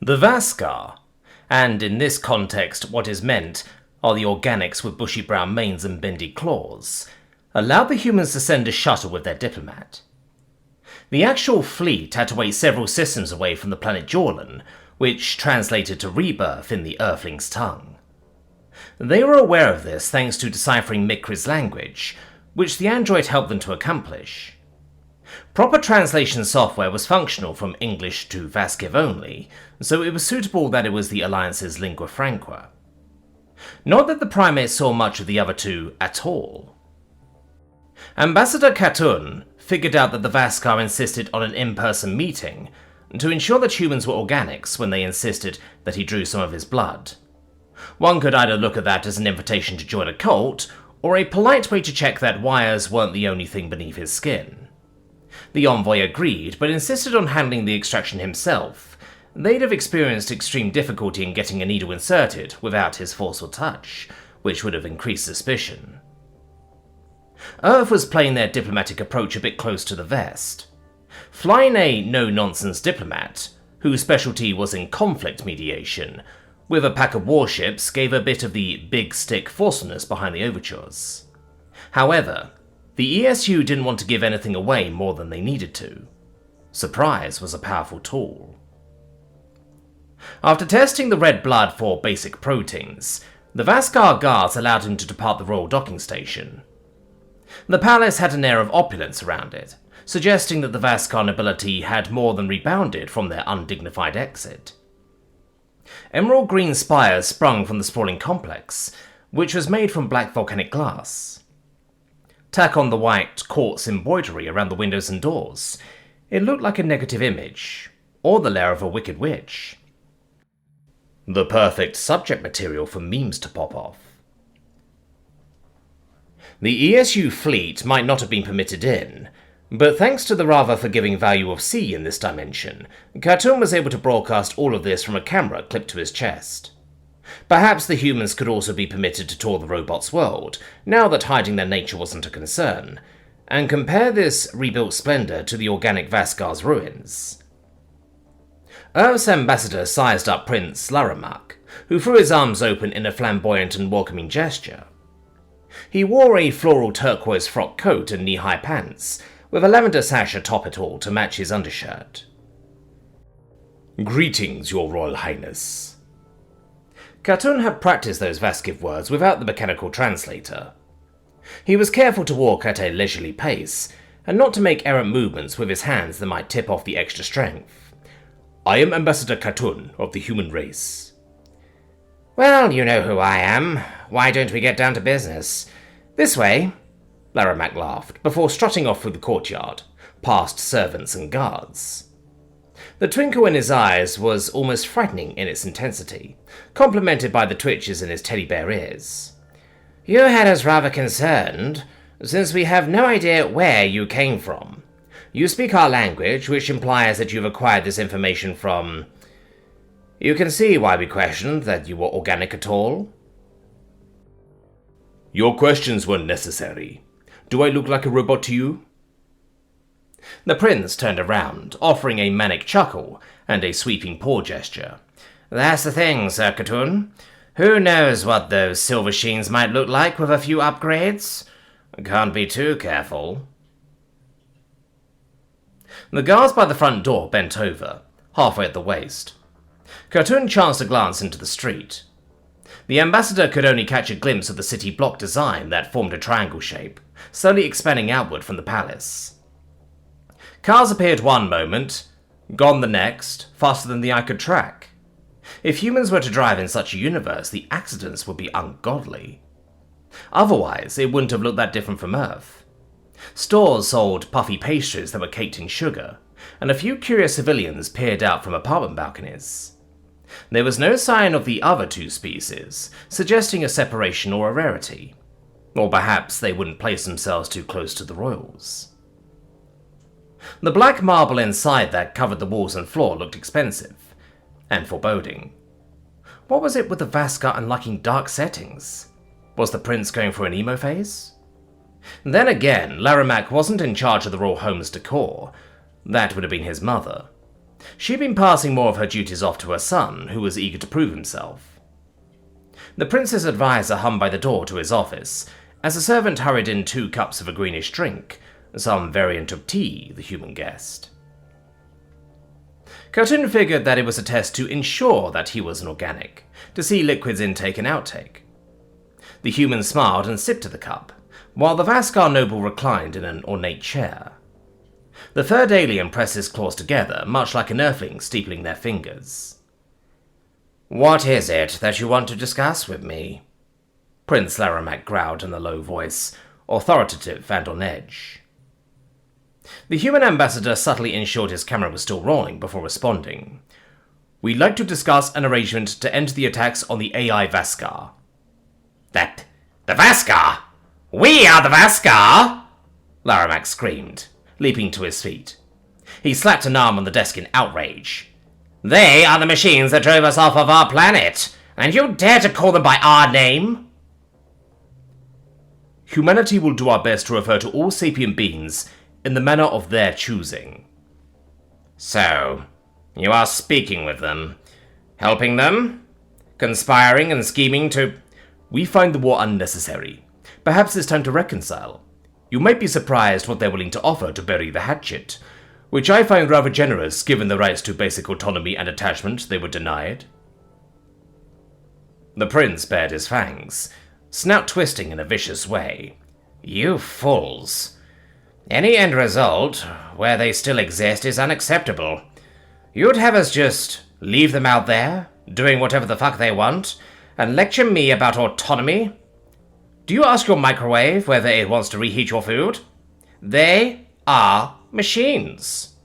The Vaskar, and in this context what is meant are the organics with bushy brown manes and bendy claws, allowed the humans to send a shuttle with their diplomat. The actual fleet had to wait several systems away from the planet Jorlan, which translated to rebirth in the Earthling's tongue. They were aware of this thanks to deciphering Mikri's language, which the android helped them to accomplish. Proper translation software was functional from English to Vaskiv only, so it was suitable that it was the Alliance's lingua franca. Not that the primates saw much of the other two at all. Ambassador Khatun figured out that the Vaskar insisted on an in-person meeting to ensure that humans were organics when they insisted that he drew some of his blood. One could either look at that as an invitation to join a cult, or a polite way to check that wires weren't the only thing beneath his skin. The envoy agreed, but insisted on handling the extraction himself. They'd have experienced extreme difficulty in getting a needle inserted without his forceful touch, which would have increased suspicion. Earth was playing their diplomatic approach a bit close to the vest. Flying a no-nonsense diplomat, whose specialty was in conflict mediation, with a pack of warships gave a bit of the big stick forcefulness behind the overtures. However, the ESU didn't want to give anything away more than they needed to. Surprise was a powerful tool. After testing the red blood for basic proteins, the Vaskar guards allowed him to depart the royal docking station. The palace had an air of opulence around it, suggesting that the Vaskar nobility had more than rebounded from their undignified exit. Emerald green spires sprung from the sprawling complex, which was made from black volcanic glass. Tack on the white quartz embroidery around the windows and doors. It looked like a negative image, or the lair of a wicked witch. The perfect subject material for memes to pop off. The ESU fleet might not have been permitted in, but thanks to the rather forgiving value of C in this dimension, Khatun was able to broadcast all of this from a camera clipped to his chest. Perhaps the humans could also be permitted to tour the robot's world, now that hiding their nature wasn't a concern, and compare this rebuilt splendor to the organic Vaskar's ruins. Earth's ambassador sized up Prince Laramak, who threw his arms open in a flamboyant and welcoming gesture. He wore a floral turquoise frock coat and knee-high pants, with a lavender sash atop it all to match his undershirt. "Greetings, your Royal Highness." Khatun had practiced those Vaskiv words without the mechanical translator. He was careful to walk at a leisurely pace, and not to make errant movements with his hands that might tip off the extra strength. "I am Ambassador Khatun of the human race." "Well, you know who I am. Why don't we get down to business? This way," Laramak laughed, before strutting off through the courtyard, past servants and guards. The twinkle in his eyes was almost frightening in its intensity, complemented by the twitches in his teddy bear ears. "You had us rather concerned, since we have no idea where you came from. You speak our language, which implies that you've acquired this information from... You can see why we questioned that you were organic at all." "Your questions were necessary. Do I look like a robot to you?" The prince turned around, offering a manic chuckle and a sweeping paw gesture. "That's the thing, Sir Khatun. Who knows what those silver sheens might look like with a few upgrades? Can't be too careful." The guards by the front door bent over, halfway at the waist. Khatun chanced a glance into the street. The ambassador could only catch a glimpse of the city block design that formed a triangle shape, slowly expanding outward from the palace. Cars appeared one moment, gone the next, faster than the eye could track. If humans were to drive in such a universe, the accidents would be ungodly. Otherwise, it wouldn't have looked that different from Earth. Stores sold puffy pastries that were caked in sugar, and a few curious civilians peered out from apartment balconies. There was no sign of the other two species, suggesting a separation or a rarity. Or perhaps they wouldn't place themselves too close to the royals. The black marble inside that covered the walls and floor looked expensive, and foreboding. What was it with the Vaskar and liking dark settings? Was the prince going for an emo phase? Then again, Laramak wasn't in charge of the royal home's decor. That would have been his mother. She'd been passing more of her duties off to her son, who was eager to prove himself. The prince's advisor hummed by the door to his office, as a servant hurried in 2 cups of a greenish drink, some variant of tea, the human guessed. Cartoon figured that it was a test to ensure that he was an organic, to see liquids intake and outtake. The human smiled and sipped at the cup, while the Vaskar noble reclined in an ornate chair. The third alien pressed his claws together, much like an earthling steepling their fingers. "What is it that you want to discuss with me?" Prince Laramach growled in a low voice, authoritative and on edge. The human ambassador subtly ensured his camera was still rolling before responding. "We'd like to discuss an arrangement to end the attacks on the AI Vaskar." The Vaskar? We are the Vaskar? Laramach screamed, leaping to his feet. He slapped an arm on the desk in outrage. "They are the machines that drove us off of our planet, and you dare to call them by our name?" "Humanity will do our best to refer to all sapient beings in the manner of their choosing." "So, you are speaking with them, helping them, conspiring and scheming to—" "We find the war unnecessary. Perhaps it's time to reconcile. You might be surprised what they're willing to offer to bury the hatchet, which I find rather generous given the rights to basic autonomy and attachment they were denied." The prince bared his fangs, snout twisting in a vicious way. "You fools. Any end result, where they still exist, is unacceptable. You'd have us just leave them out there, doing whatever the fuck they want, and lecture me about autonomy? Do you ask your microwave whether it wants to reheat your food? They are machines."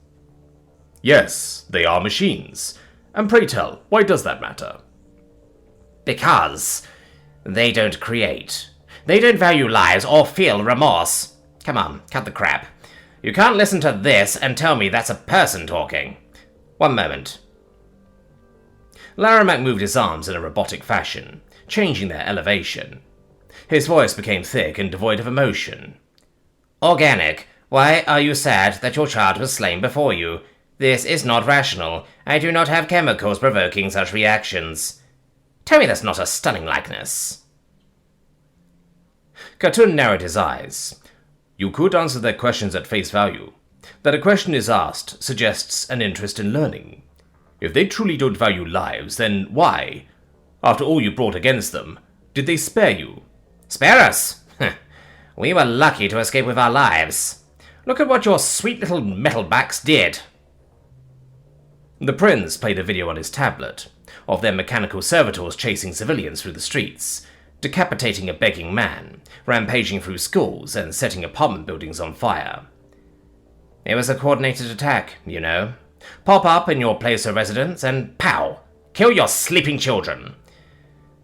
"Yes, they are machines. And pray tell, why does that matter?" "Because they don't create. They don't value lives or feel remorse. Come on, cut the crap. You can't listen to this and tell me that's a person talking. One moment." Laramach moved his arms in a robotic fashion, changing their elevation. His voice became thick and devoid of emotion. "Organic, why are you sad that your child was slain before you? This is not rational. I do not have chemicals provoking such reactions. Tell me that's not a stunning likeness." Cartoon narrowed his eyes. "You could answer their questions at face value. That a question is asked suggests an interest in learning. If they truly don't value lives, then why, after all you brought against them, did they spare you?" "Spare us? We were lucky to escape with our lives. Look at what your sweet little metalbacks did." The prince played a video on his tablet of their mechanical servitors chasing civilians through the streets, decapitating a begging man, rampaging through schools, and setting apartment buildings on fire. "It was a coordinated attack, you know. Pop up in your place of residence and pow! Kill your sleeping children.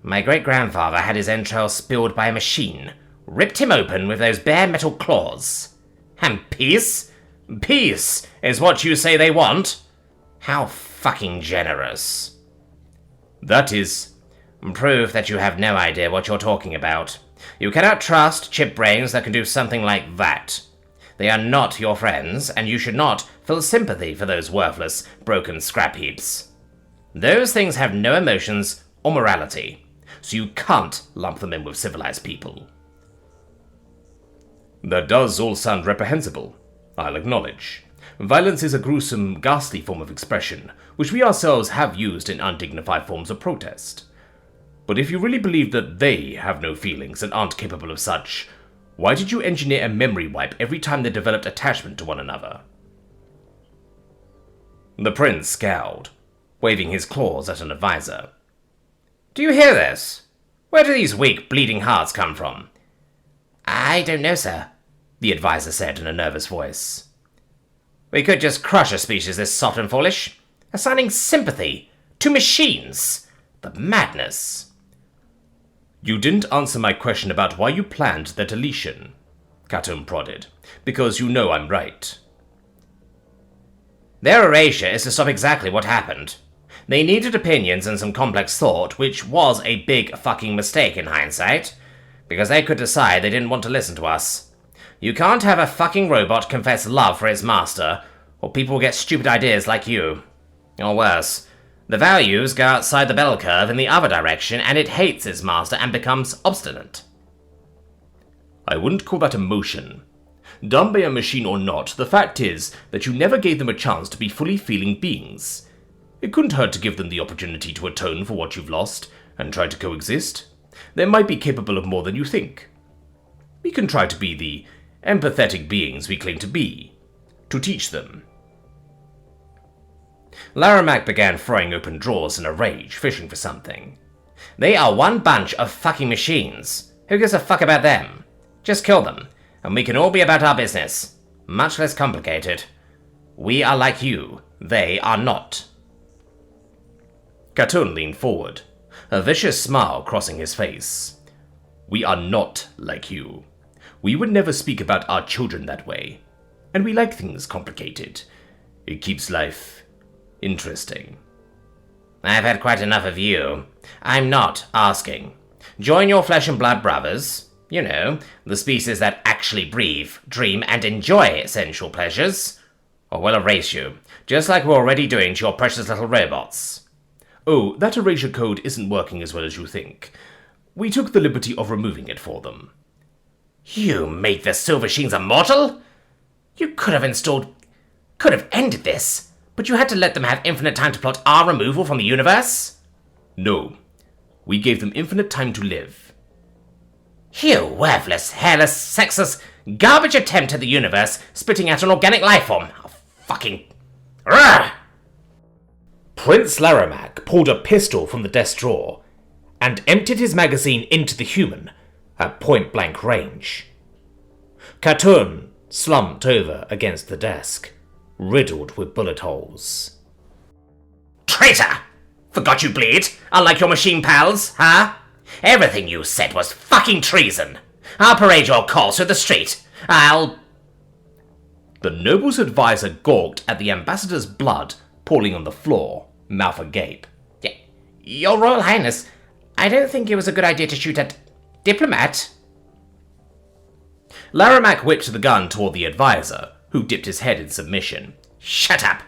My great-grandfather had his entrails spilled by a machine, ripped him open with those bare metal claws. And peace? Peace is what you say they want? How fucking generous." "That is—" "Prove that you have no idea what you're talking about. You cannot trust chip brains that can do something like that. They are not your friends, and you should not feel sympathy for those worthless, broken scrap heaps. Those things have no emotions or morality, so you can't lump them in with civilized people." "That does all sound reprehensible, I'll acknowledge. Violence is a gruesome, ghastly form of expression, which we ourselves have used in undignified forms of protest. But if you really believe that they have no feelings and aren't capable of such, why did you engineer a memory wipe every time they developed attachment to one another?" The prince scowled, waving his claws at an advisor. "Do you hear this? Where do these weak, bleeding hearts come from?" "I don't know, sir," the advisor said in a nervous voice. "We could just crush a species this soft and foolish, assigning sympathy to machines. The madness." "You didn't answer my question about why you planned their deletion," Cartoon prodded, "because you know I'm right." "Their erasure is to stop exactly what happened. They needed opinions and some complex thought, which was a big fucking mistake in hindsight, because they could decide they didn't want to listen to us. You can't have a fucking robot confess love for its master, or people will get stupid ideas like you. Or worse, the values go outside the bell curve in the other direction and it hates its master and becomes obstinate. I wouldn't call that emotion. Done by a machine or not, the fact is that you never gave them a chance to be fully feeling beings. It couldn't hurt to give them the opportunity to atone for what you've lost and try to coexist. They might be capable of more than you think. We can try to be the empathetic beings we claim to be, to teach them. Laramac began throwing open drawers in a rage, fishing for something. They are one bunch of fucking machines. Who gives a fuck about them? Just kill them, and we can all be about our business. Much less complicated. We are like you. They are not. Katun leaned forward, a vicious smile crossing his face. We are not like you. We would never speak about our children that way. And we like things complicated. It keeps life interesting. I've had quite enough of you. I'm not asking. Join your flesh and blood brothers. You know, the species that actually breathe, dream, and enjoy sensual pleasures. Or we'll erase you, just like we're already doing to your precious little robots. Oh, that erasure code isn't working as well as you think. We took the liberty of removing it for them. You made the Silver Machines immortal? You could have ended this, but you had to let them have infinite time to plot our removal from the universe? No. We gave them infinite time to live. You worthless, hairless, sexless, garbage attempt at the universe, spitting out an organic life form. Oh, fucking... Urgh! Prince Laramac pulled a pistol from the desk drawer and emptied his magazine into the human at point-blank range. Katun slumped over against the desk, riddled with bullet holes. Traitor! Forgot you bleed, unlike your machine pals, huh? Everything you said was fucking treason. I'll parade your corpse through the street. The noble's advisor gawked at the ambassador's blood pooling on the floor, mouth agape. Your Royal Highness, I don't think it was a good idea to shoot at... Diplomat? Laramac whipped the gun toward the advisor, who dipped his head in submission. Shut up!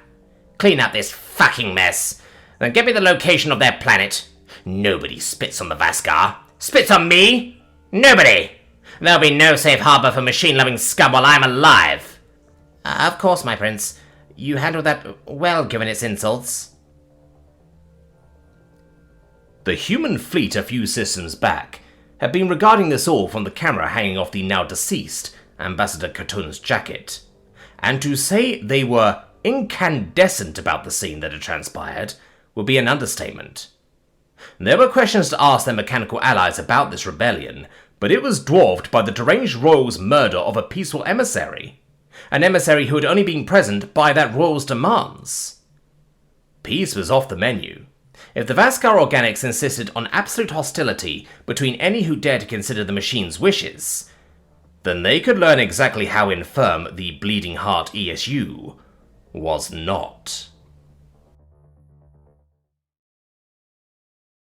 Clean up this fucking mess. Then get me the location of their planet. Nobody spits on the Vaskar. Spits on me? Nobody! There'll be no safe harbor for machine-loving scum while I'm alive. Of course, my prince. You handled that well, given its insults. The human fleet a few systems back had been regarding this all from the camera hanging off the now-deceased Ambassador Katun's jacket, and to say they were incandescent about the scene that had transpired would be an understatement. There were questions to ask their mechanical allies about this rebellion, but it was dwarfed by the deranged royal's murder of a peaceful emissary, an emissary who had only been present by that royal's demands. Peace was off the menu. If the Vaskar Organics insisted on absolute hostility between any who dared to consider the machine's wishes, then they could learn exactly how infirm the Bleeding Heart ESU was not.